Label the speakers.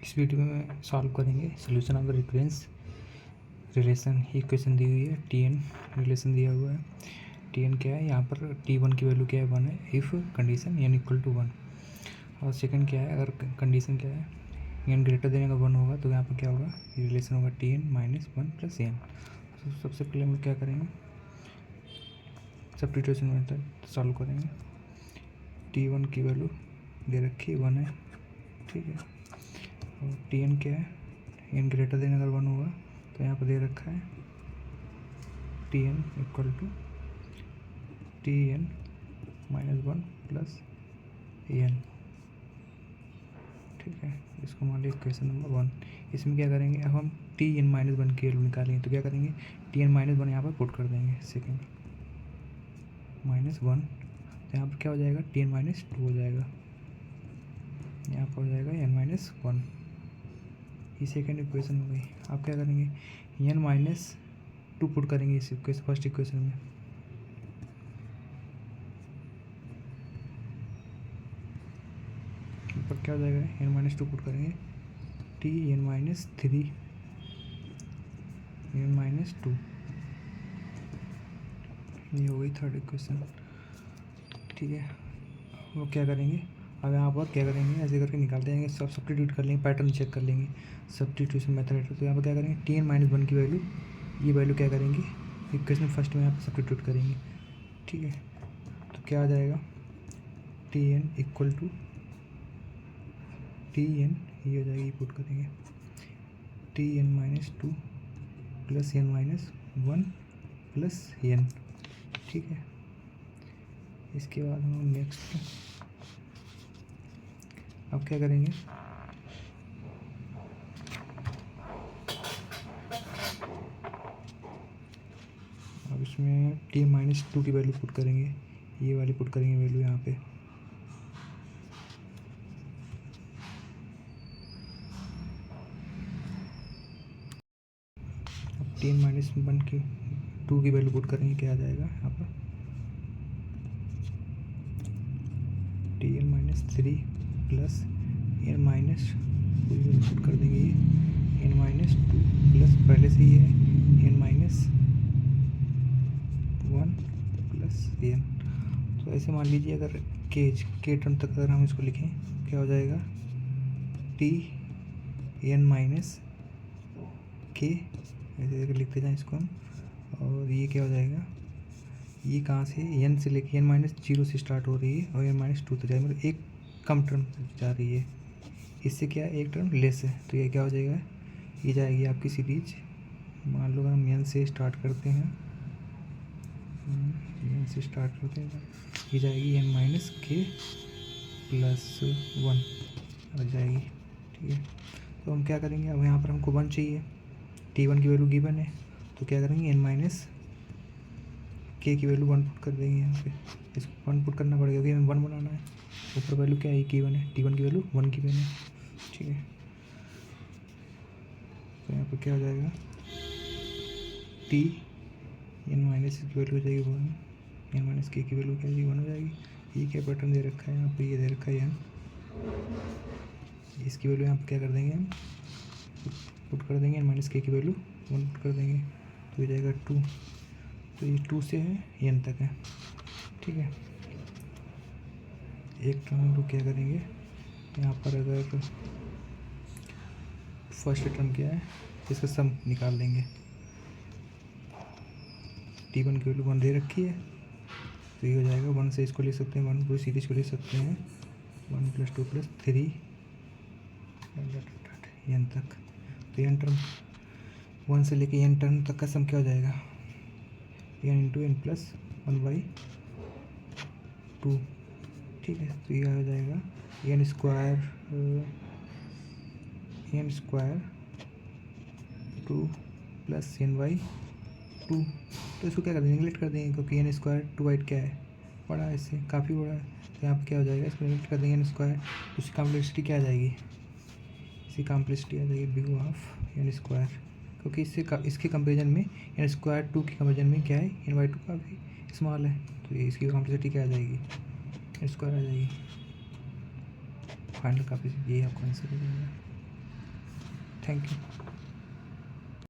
Speaker 1: इस वीडियो में सॉल्व करेंगे solution of the recurrence relation. Equation दी हुई है, टी एन रिलेशन दिया हुआ है। टी एन क्या है, यहाँ पर टी वन की वैल्यू क्या है, 1 है if condition n equal to 1। और सेकंड क्या है, अगर कंडीशन क्या है एन ग्रेटर देन अगर 1 होगा तो यहाँ पर क्या होगा, ये रिलेशन होगा T n minus 1 plus n. सबसे पहले हम क्या करेंगे, सब्स्टिट्यूशन मेथड सॉल्व करेंगे। टी वन की वैल्यू दे रखी है 1 है, ठीक है। और टी एन क्या है, एन ग्रेटर देन अगर 1 होगा तो यहाँ पर दे रखा है T n equal to T n minus 1 plus n, ठीक है। इसको मान लीजिए इक्वेशन नंबर 1। इसमें क्या करेंगे, अब हम टी एन माइनस 1 की वैल्यू निकालेंगे तो क्या करेंगे, टी एन माइनस 1 यहाँ पर पुट कर देंगे, सेकेंड माइनस 1, तो यहाँ पर क्या हो जाएगा, टी एन माइनस 2 हो जाएगा, यहाँ पर हो जाएगा एन माइनस 1। ये सेकेंड इक्वेशन हो गई। आप क्या करेंगे, एन माइनस 2 पुट करेंगे इस इक्वेशन फर्स्ट इक्वेशन में, ऊपर क्या हो जाएगा, एन माइनस 2 पुट करेंगे, T n minus 3 n minus 2, ये हो गई थर्ड इक्वेशन, ठीक है। अब लोग क्या करेंगे, अब यहाँ पर क्या करेंगे, ऐसे करके निकालते जाएंगे, सब सब्स्टिट्यूट कर लेंगे, पैटर्न चेक कर लेंगे, सब्स्टिट्यूशन मेथड है। तो यहाँ पर क्या करेंगे, टी एन माइनस 1 की वैल्यू, ये वैल्यू क्या करेंगे, इक्वेशन फर्स्ट में यहाँ पर सब्स्टिट्यूट करेंगे, ठीक है। तो क्या आ जाएगा, T n equal to T n, ये हो जाएगी, पुट करेंगे T n minus 2 plus n minus 1 plus n, ठीक है। इसके बाद हम नेक्स्ट अब क्या करेंगे, अब इसमें टी माइनस 2 की वैल्यू पुट करेंगे, ये वाली पुट करेंगे वैल्यू यहाँ पे, अब टी माइनस 1 की 2 की वैल्यू पुट करेंगे, क्या आ जाएगा यहाँ पर, T n minus 3 plus n minus 2 की वैल्यू पुट कर देंगे, ये एन माइनस 2 प्लस पहले से ही है एन माइनस 1 प्लस एन। तो ऐसे मान लीजिए अगर के टर्म तक अगर हम इसको लिखें, क्या हो जाएगा, टी एन माइनस के, ऐसे करके लिखते जाएँ इसको हम। और ये क्या हो जाएगा, ये कहाँ से, एन से लेके एन माइनस 0 से स्टार्ट हो रही है और एन माइनस 2 तक जाए, मतलब एक कम टर्म जा रही है, इससे क्या एक टर्म लेस है, तो ये क्या हो जाएगा, ये जाएगी आपकी सीरीज, मान लो हम एन से स्टार्ट करते हैं, एन से स्टार्ट करते हैं, ये जाएगी एन माइनस के प्लस 1 आ जाएगी, ठीक है। तो हम क्या करेंगे, अब यहाँ पर हमको 1 चाहिए, टी वन की वैल्यू गिवन है, तो क्या करेंगे, एन माइनस के की वैल्यू 1 पुट कर देंगे यहाँ पे, इसको 1 पुट करना पड़ेगा क्योंकि हमें 1 बनाना है। ऊपर वैल्यू क्या है, की 1 है, टी वन की वैल्यू 1 की वैल्यू, ठीक है। तो यहाँ पर क्या हो जाएगा, टी एन माइनस की वैल्यू हो जाएगी 1, एन माइनस के की वैल्यू क्या होगी, 1 हो जाएगी। ये क्या पैटर्न दे रखा है यहाँ पे, ये दे रखा है एन, इसकी वैल्यू यहाँ पर क्या कर देंगे हम, पुट कर देंगे, एन माइनस के की वैल्यू 1 पुट कर देंगे, तो ये जाएगा 2, तो ये 2 से है एन तक है, ठीक है। एक टर्म हम लोग क्या करेंगे, यहाँ पर अगर फर्स्ट टर्म क्या है, इसका सम निकाल देंगे, टी वन की वैल्यू 1 दे रखी है, तो ये हो जाएगा 1 से इसको ले सकते हैं, 1 पूरी सीरीज को ले सकते हैं, 1 प्लस 2 प्लस 3 एन तक, तो एन टर्म 1 से लेके एन टर्म तक का सम क्या हो जाएगा, एन इंटू एन प्लस 1/2, ठीक है। तो ये हो जाएगा एन स्क्वायर 2 प्लस n/2, तो इसको क्या कर देंगे, नेगलेक्ट कर देंगे क्योंकि एन स्क्वायर 2/8 क्या है, बड़ा है, इससे काफ़ी बड़ा है, तो यहाँ पर क्या हो जाएगा, इसको नेगलेक्ट कर देंगे, एन स्क्वायर, उसकी कॉम्प्लेक्सिटी क्या आ जाएगी, इसकी कॉम्प्लेक्सिटी आ जाएगी बिग ऑफ एन स्क्वायर, क्योंकि इसके कंपेरिजन में एन स्क्वायर 2 के कंपेरिजन में क्या है, n/2 काफ़ी स्मॉल है, तो ये इसकी कॉम्प्लेक्सिटी क्या आ जाएगी, एन स्क्वायर आ जाएगी। फाइनल काफ़ी ये आपका आंसर हो जाएगा। Thank you.